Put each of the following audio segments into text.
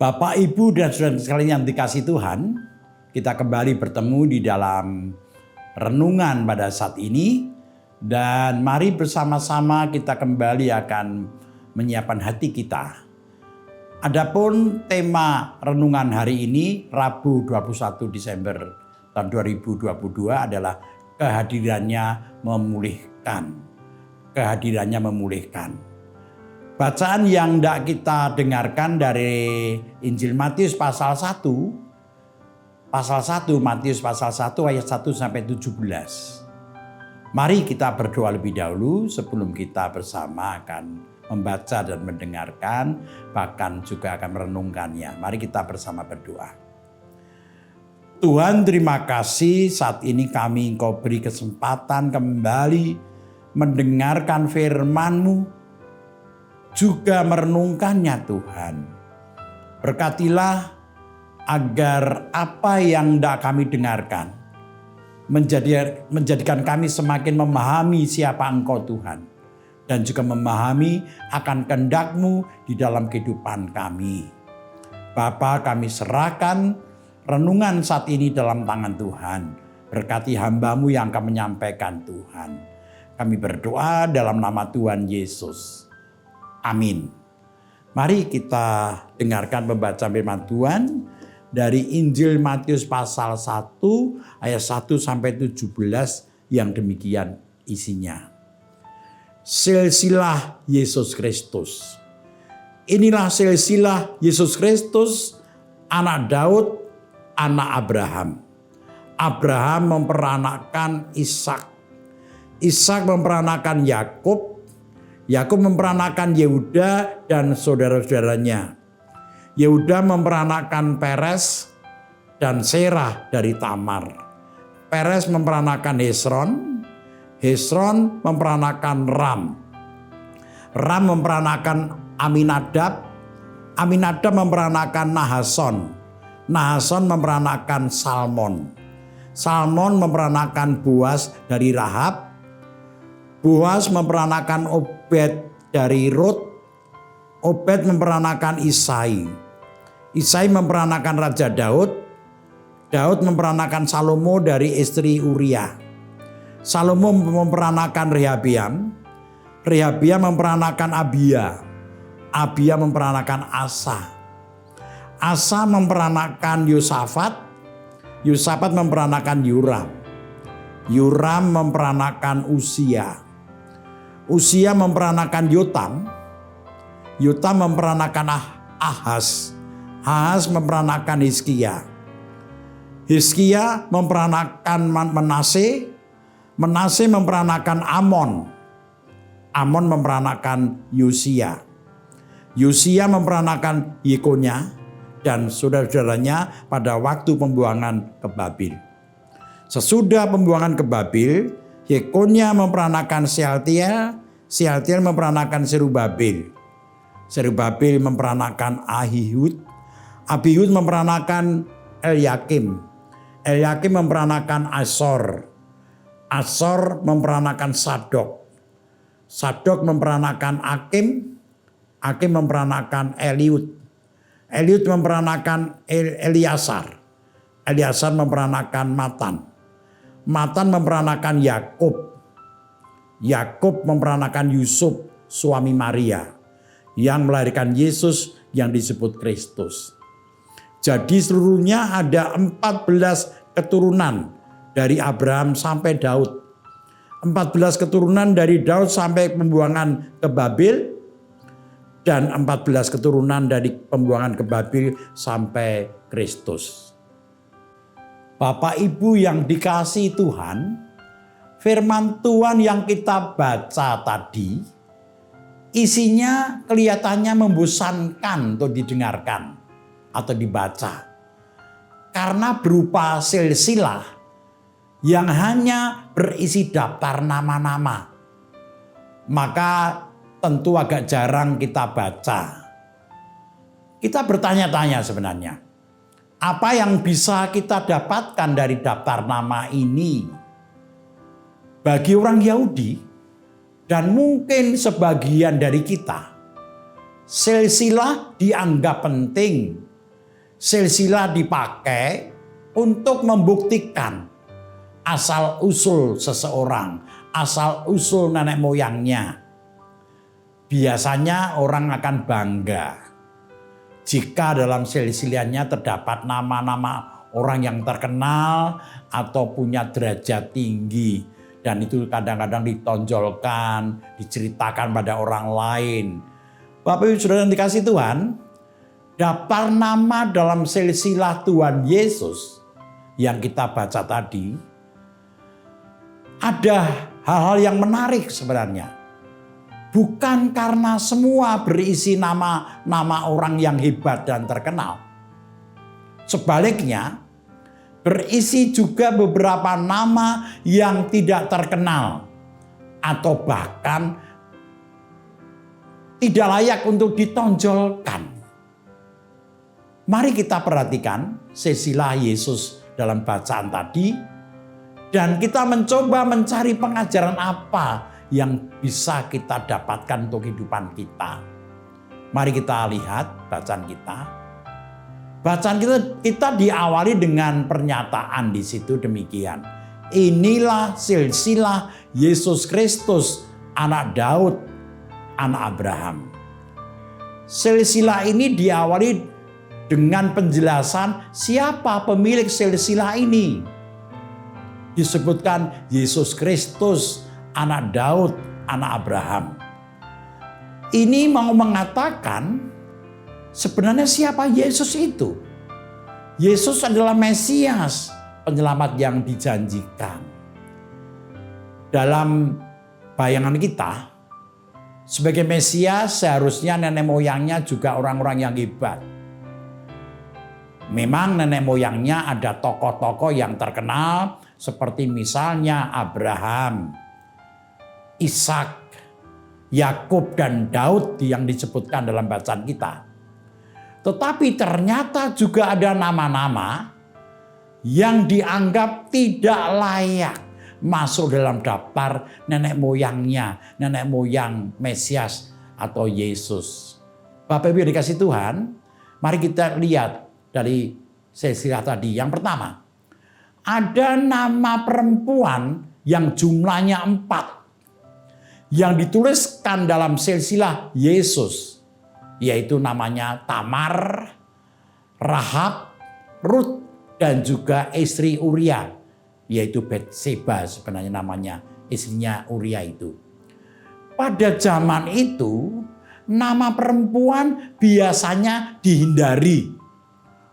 Bapak, Ibu, dan saudara sekalian yang dikasihi Tuhan, kita kembali bertemu di dalam renungan pada saat ini. Dan mari bersama-sama kita kembali akan menyiapkan hati kita. Adapun tema renungan hari ini, Rabu 21 Desember tahun 2022 adalah kehadirannya memulihkan. Kehadirannya memulihkan. Bacaan yang hendak kita dengarkan dari Injil Matius pasal 1. Matius pasal 1 ayat 1 sampai 17. Mari kita berdoa lebih dahulu sebelum kita bersama akan membaca dan mendengarkan, bahkan juga akan merenungkannya. Mari kita bersama berdoa. Tuhan, terima kasih saat ini Engkau beri kesempatan kembali mendengarkan firman-Mu, juga merenungkannya Tuhan. Berkatilah agar apa yang hendak kami dengarkan menjadikan kami semakin memahami siapa Engkau Tuhan. Dan juga memahami akan kehendak-Mu di dalam kehidupan kami. Bapa, kami serahkan renungan saat ini dalam tangan Tuhan. Berkati hamba-Mu yang akan menyampaikan Tuhan. Kami berdoa dalam nama Tuhan Yesus. Amin. Mari kita dengarkan pembacaan firman Tuhan dari Injil Matius pasal 1 ayat 1 sampai 17 yang demikian isinya. Silsilah Yesus Kristus. Inilah silsilah Yesus Kristus, anak Daud, anak Abraham. Abraham memperanakkan Ishak. Ishak memperanakkan Yakub. Yakub memperanakkan Yehuda dan saudara-saudaranya. Yehuda memperanakkan Peres dan Serah dari Tamar. Peres memperanakkan Hesron. Hesron memperanakkan Ram. Ram memperanakkan Aminadab. Aminadab memperanakkan Nahason. Nahason memperanakkan Salmon. Salmon memperanakkan Boas dari Rahab. Boas memperanakkan Obed dari Rut. Obed memperanakkan Isai. Isai memperanakkan Raja Daud. Daud memperanakkan Salomo dari istri Uria. Salomo memperanakkan Rehabiam. Rehabiam memperanakkan Abia. Abia memperanakkan Asa. Asa memperanakkan Yosafat. Yosafat memperanakkan Yoram. Yoram memperanakkan Usia. Usia memperanakkan Yotam. Yotam memperanakkan Ahaz. Ahaz memperanakkan Hizkia. Hizkia memperanakkan Manase. Manase memperanakkan Amon. Amon memperanakkan Yosia. Yosia memperanakkan Yekonya dan saudara-saudaranya pada waktu pembuangan ke Babil. Sesudah pembuangan ke Babil, Yekonya memperanakkan Sealtiel. Sealtiel memperanakkan Serubbabel. Serubbabel memperanakkan Ahihud. Ahihud memperanakkan Eliakim. Eliakim memperanakkan Asor. Asor memperanakkan Sadok. Sadok memperanakkan Akim. Akim memperanakkan Eliud. Eliud memperanakkan Eliasar. Eliasar memperanakkan Matan. Matan memperanakkan Yakub. Yakub memperanakkan Yusuf, suami Maria, yang melahirkan Yesus yang disebut Kristus. Jadi seluruhnya ada 14 keturunan dari Abraham sampai Daud. 14 keturunan dari Daud sampai pembuangan ke Babil. Dan 14 keturunan dari pembuangan ke Babil sampai Kristus. Bapak Ibu yang dikasihi Tuhan, firman Tuhan yang kita baca tadi, isinya kelihatannya membosankan untuk didengarkan atau dibaca. Karena berupa silsilah yang hanya berisi daftar nama-nama. Maka tentu agak jarang kita baca. Kita bertanya-tanya sebenarnya, apa yang bisa kita dapatkan dari daftar nama ini? Bagi orang Yahudi dan mungkin sebagian dari kita, silsilah dianggap penting silsilah dipakai untuk membuktikan asal-usul seseorang, asal-usul nenek moyangnya. Biasanya orang akan bangga jika dalam silsilahnya terdapat nama-nama orang yang terkenal atau punya derajat tinggi. Dan itu kadang-kadang ditonjolkan, diceritakan pada orang lain. Bapak Ibu Saudara yang dikasihi Tuhan, daftar nama dalam silsilah Tuhan Yesus yang kita baca tadi, ada hal-hal yang menarik sebenarnya. Bukan karena semua berisi nama-nama orang yang hebat dan terkenal. Sebaliknya, berisi juga beberapa nama yang tidak terkenal atau bahkan tidak layak untuk ditonjolkan. Mari kita perhatikan silsilah Yesus dalam bacaan tadi dan kita mencoba mencari pengajaran apa yang bisa kita dapatkan untuk kehidupan kita. Mari kita lihat bacaan kita. Bacaan kita diawali dengan pernyataan di situ demikian. Inilah silsilah Yesus Kristus, anak Daud, anak Abraham. Silsilah ini diawali dengan penjelasan siapa pemilik silsilah ini. Disebutkan Yesus Kristus, anak Daud, anak Abraham. Ini mau mengatakan sebenarnya siapa Yesus itu? Yesus adalah Mesias, penyelamat yang dijanjikan. Dalam bayangan kita, sebagai Mesias seharusnya nenek moyangnya juga orang-orang yang hebat. Memang nenek moyangnya ada tokoh-tokoh yang terkenal seperti misalnya Abraham, Ishak, Yakub dan Daud yang disebutkan dalam bacaan kita. Tetapi ternyata juga ada nama-nama yang dianggap tidak layak masuk dalam daftar nenek moyangnya, nenek moyang Mesias atau Yesus. Bapak Ibu yang dikasihi Tuhan, mari kita lihat dari silsilah tadi. Yang pertama, ada nama perempuan yang jumlahnya 4 yang dituliskan dalam silsilah Yesus. Yaitu namanya Tamar, Rahab, Rut, dan juga istri Uria. Yaitu Betseba sebenarnya namanya, istrinya Uria itu. Pada zaman itu, nama perempuan biasanya dihindari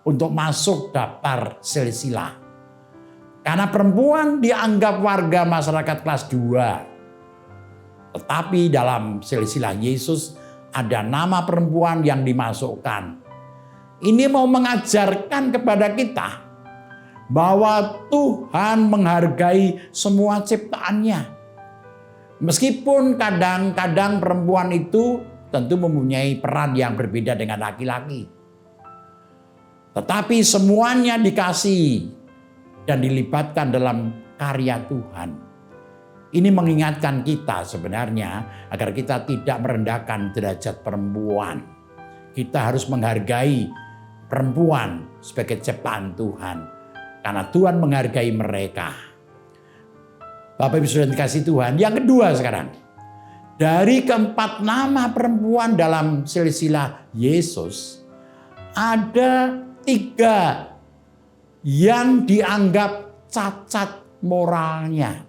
untuk masuk daftar silsilah. Karena perempuan dianggap warga masyarakat kelas 2. Tetapi dalam silsilah Yesus, ada nama perempuan yang dimasukkan. Ini mau mengajarkan kepada kita bahwa Tuhan menghargai semua ciptaannya. Meskipun kadang-kadang perempuan itu tentu mempunyai peran yang berbeda dengan laki-laki. Tetapi semuanya dikasihi dan dilibatkan dalam karya Tuhan. Ini mengingatkan kita sebenarnya agar kita tidak merendahkan derajat perempuan. Kita harus menghargai perempuan sebagai ciptaan Tuhan. Karena Tuhan menghargai mereka. Bapak Ibu Saudara dikasihi Tuhan. Yang kedua sekarang. Dari keempat nama perempuan dalam silsilah Yesus. Ada 3 yang dianggap cacat moralnya.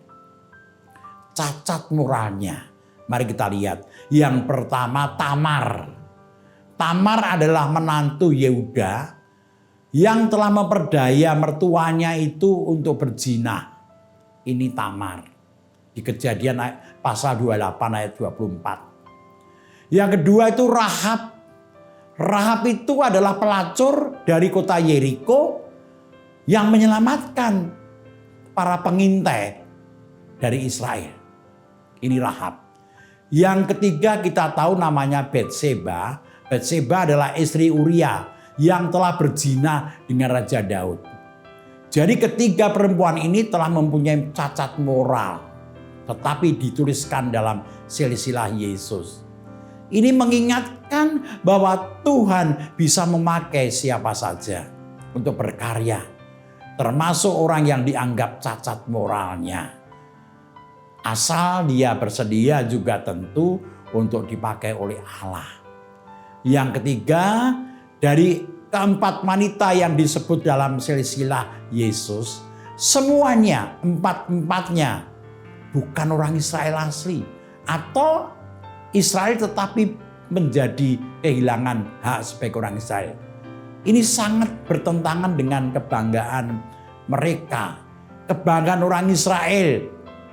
Cacat moralnya. Mari kita lihat. Yang pertama Tamar. Tamar adalah menantu Yehuda yang telah memperdaya mertuanya itu untuk berzina. Ini Tamar. Di Kejadian pasal 28 ayat 24. Yang kedua itu Rahab. Rahab itu adalah pelacur dari kota Yeriko yang menyelamatkan para pengintai dari Israel. Ini Rahab. Yang ketiga kita tahu namanya Betseba. Betseba adalah istri Uria yang telah berzina dengan Raja Daud. Jadi ketiga perempuan ini telah mempunyai cacat moral. Tetapi dituliskan dalam silsilah Yesus. Ini mengingatkan bahwa Tuhan bisa memakai siapa saja untuk berkarya, termasuk orang yang dianggap cacat moralnya. Asal dia bersedia juga tentu untuk dipakai oleh Allah. Yang ketiga, dari keempat wanita yang disebut dalam silsilah Yesus, semuanya, empat-empatnya bukan orang Israel asli atau Israel tetapi menjadi kehilangan hak sebagai orang Israel. Ini sangat bertentangan dengan kebanggaan mereka. Kebanggaan orang Israel,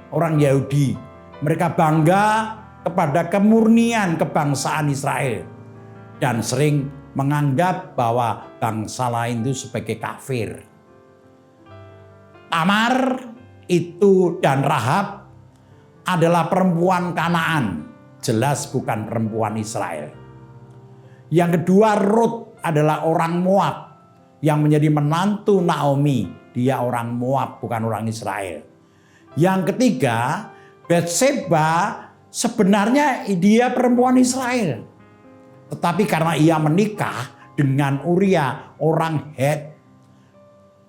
orang Yahudi. Mereka bangga kepada kemurnian kebangsaan Israel. Dan sering menganggap bahwa bangsa lain itu sebagai kafir. Tamar itu dan Rahab adalah perempuan Kanaan. Jelas bukan perempuan Israel. Yang kedua, Rut adalah orang Moab yang menjadi menantu Naomi. Dia orang Moab, bukan orang Israel. Yang ketiga, Batseba sebenarnya dia perempuan Israel. Tetapi karena ia menikah dengan Uria, orang Het,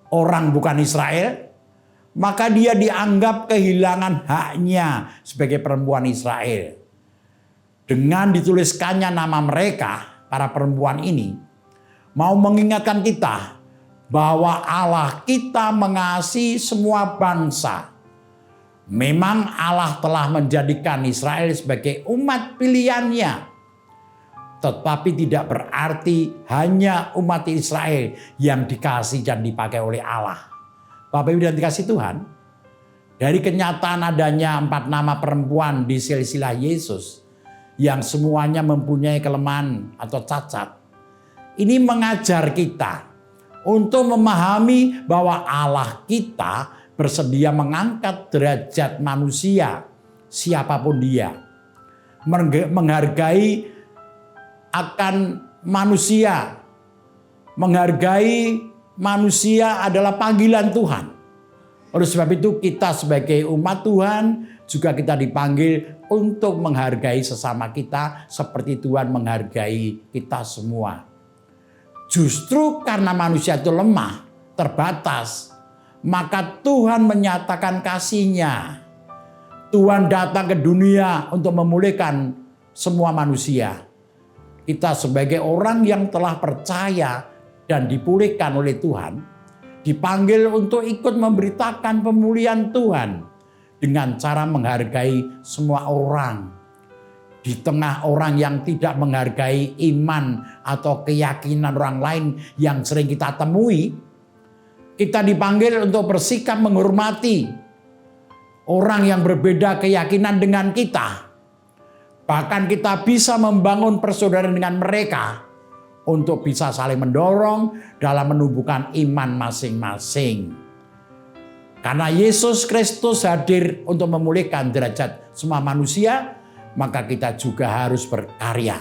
orang bukan Israel, maka dia dianggap kehilangan haknya sebagai perempuan Israel. Dengan dituliskannya nama mereka, para perempuan ini, mau mengingatkan kita bahwa Allah kita mengasihi semua bangsa. Memang Allah telah menjadikan Israel sebagai umat pilihannya. Tetapi tidak berarti hanya umat Israel yang dikasih dan dipakai oleh Allah. Bapak Ibu dan dikasih Tuhan, dari kenyataan adanya 4 nama perempuan di silsilah Yesus, yang semuanya mempunyai kelemahan atau cacat. Ini mengajar kita untuk memahami bahwa Allah kita bersedia mengangkat derajat manusia, siapapun dia. Menghargai akan manusia. Menghargai manusia adalah panggilan Tuhan. Oleh sebab itu kita sebagai umat Tuhan juga kita dipanggil untuk menghargai sesama kita seperti Tuhan menghargai kita semua. Justru karena manusia itu lemah, terbatas, maka Tuhan menyatakan kasih-Nya. Tuhan datang ke dunia untuk memulihkan semua manusia. Kita sebagai orang yang telah percaya dan dipulihkan oleh Tuhan, dipanggil untuk ikut memberitakan pemulihan Tuhan dengan cara menghargai semua orang. Di tengah orang yang tidak menghargai iman atau keyakinan orang lain yang sering kita temui, kita dipanggil untuk bersikap menghormati orang yang berbeda keyakinan dengan kita. Bahkan kita bisa membangun persaudaraan dengan mereka untuk bisa saling mendorong dalam menumbuhkan iman masing-masing. Karena Yesus Kristus hadir untuk memulihkan derajat semua manusia, maka kita juga harus berkarya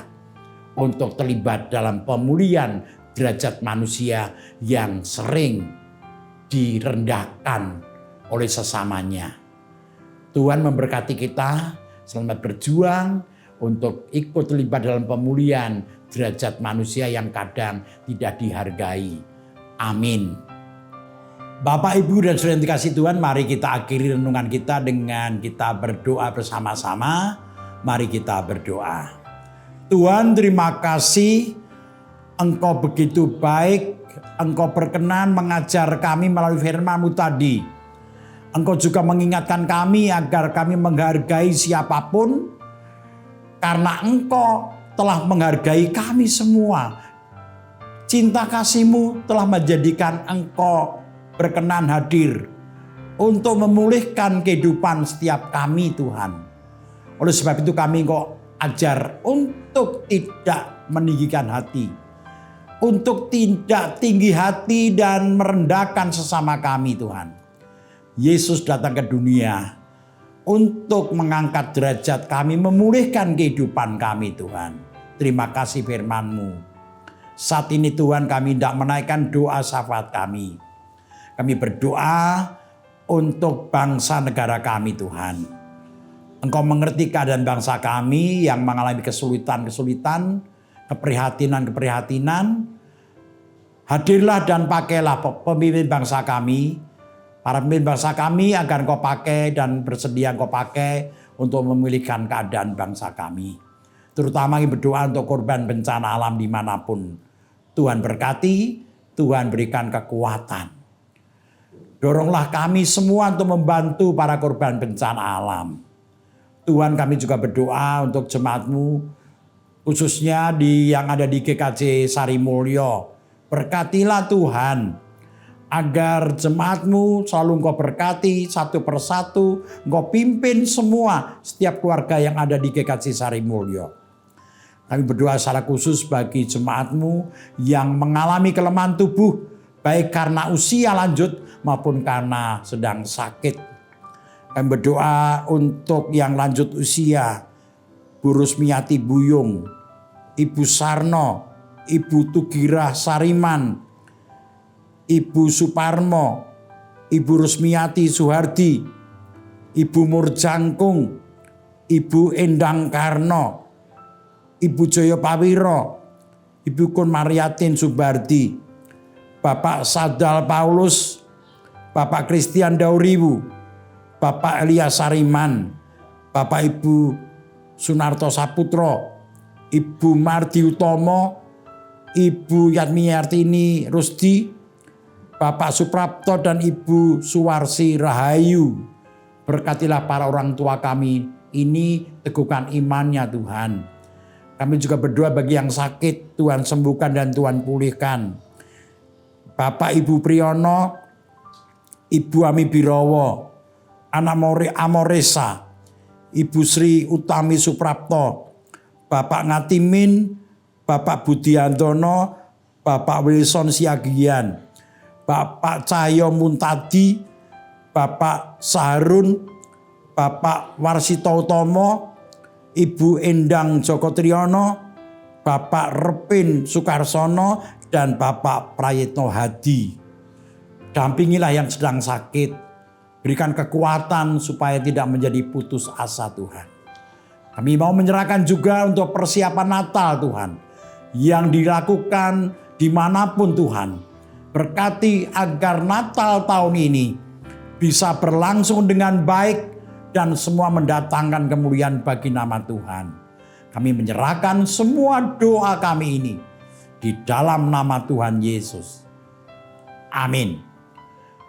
untuk terlibat dalam pemulihan derajat manusia yang sering direndahkan oleh sesamanya. Tuhan memberkati kita, selamat berjuang untuk ikut terlibat dalam pemulihan derajat manusia yang kadang tidak dihargai. Amin. Bapak, Ibu, dan saudara yang dikasih Tuhan, mari kita akhiri renungan kita dengan kita berdoa bersama-sama. Mari kita berdoa. Tuhan, terima kasih Engkau begitu baik. Engkau berkenan mengajar kami melalui firman-Mu tadi. Engkau juga mengingatkan kami agar kami menghargai siapapun. Karena Engkau telah menghargai kami semua. Cinta kasih-Mu telah menjadikan Engkau berkenan hadir untuk memulihkan kehidupan setiap kami, Tuhan. Oleh sebab itu kami Engkau ajar untuk tidak meninggikan hati, untuk tidak tinggi hati dan merendahkan sesama kami, Tuhan. Yesus datang ke dunia untuk mengangkat derajat kami, memulihkan kehidupan kami, Tuhan. Terima kasih firman-Mu. Saat ini Tuhan, kami hendak menaikkan doa syafaat kami. Kami berdoa untuk bangsa negara kami, Tuhan. Engkau mengerti keadaan bangsa kami yang mengalami kesulitan-kesulitan, keprihatinan-keprihatinan. Hadirlah dan pakailah pemimpin bangsa kami, para pemimpin bangsa kami agar Engkau pakai dan bersedia Engkau pakai untuk memulihkan keadaan bangsa kami. Terutama yang berdoa untuk korban bencana alam dimanapun. Tuhan berkati, Tuhan berikan kekuatan. Doronglah kami semua untuk membantu para korban bencana alam. Tuhan, kami juga berdoa untuk jemaat-Mu, khususnya yang ada di GKJ Sarimulyo. Berkatilah Tuhan, agar jemaat-Mu selalu Engkau berkati satu persatu, Engkau pimpin semua setiap keluarga yang ada di GKJ Sarimulyo. Kami berdoa secara khusus bagi jemaat-Mu yang mengalami kelemahan tubuh, baik karena usia lanjut maupun karena sedang sakit. Kami berdoa untuk yang lanjut usia, Bu Rusmiati Buyung, Ibu Sarno, Ibu Tugira Sariman, Ibu Suparmo, Ibu Rusmiati Suhardi, Ibu Murjangkung, Ibu Endang Karno, Ibu Joyo Pawiro, Ibu Kun Mariatin Subardi, Bapak Sadal Paulus, Bapak Christian Dauriwu, Bapak Elia Sariman, Bapak Ibu Sunarto Saputro, Ibu Mardi Utomo, Ibu Yatmi Yartini Rusdi, Bapak Suprapto dan Ibu Suwarsi Rahayu. Berkatilah para orang tua kami ini, teguhkan imannya Tuhan. Kami juga berdoa bagi yang sakit, Tuhan sembuhkan dan Tuhan pulihkan. Bapak Ibu Priyono, Ibu Ami Birowo, Anak Amoresa, Ibu Sri Utami Suprapto, Bapak Ngatimin, Bapak Budiantono, Bapak Wilson Siagian, Bapak Cahyo Muntadi, Bapak Saharun, Bapak Warsito Utomo, Ibu Endang Joko Triyono, Bapak Repin Sukarsono, dan Bapak Prayitno Hadi. Dampingilah yang sedang sakit. Berikan kekuatan supaya tidak menjadi putus asa Tuhan. Kami mau menyerahkan juga untuk persiapan Natal Tuhan. Yang dilakukan dimanapun Tuhan. Berkati agar Natal tahun ini bisa berlangsung dengan baik dan semua mendatangkan kemuliaan bagi nama Tuhan. Kami menyerahkan semua doa kami ini di dalam nama Tuhan Yesus. Amin.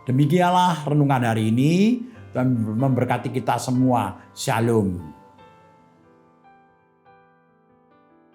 Demikianlah renungan hari ini, dan memberkati kita semua. Shalom.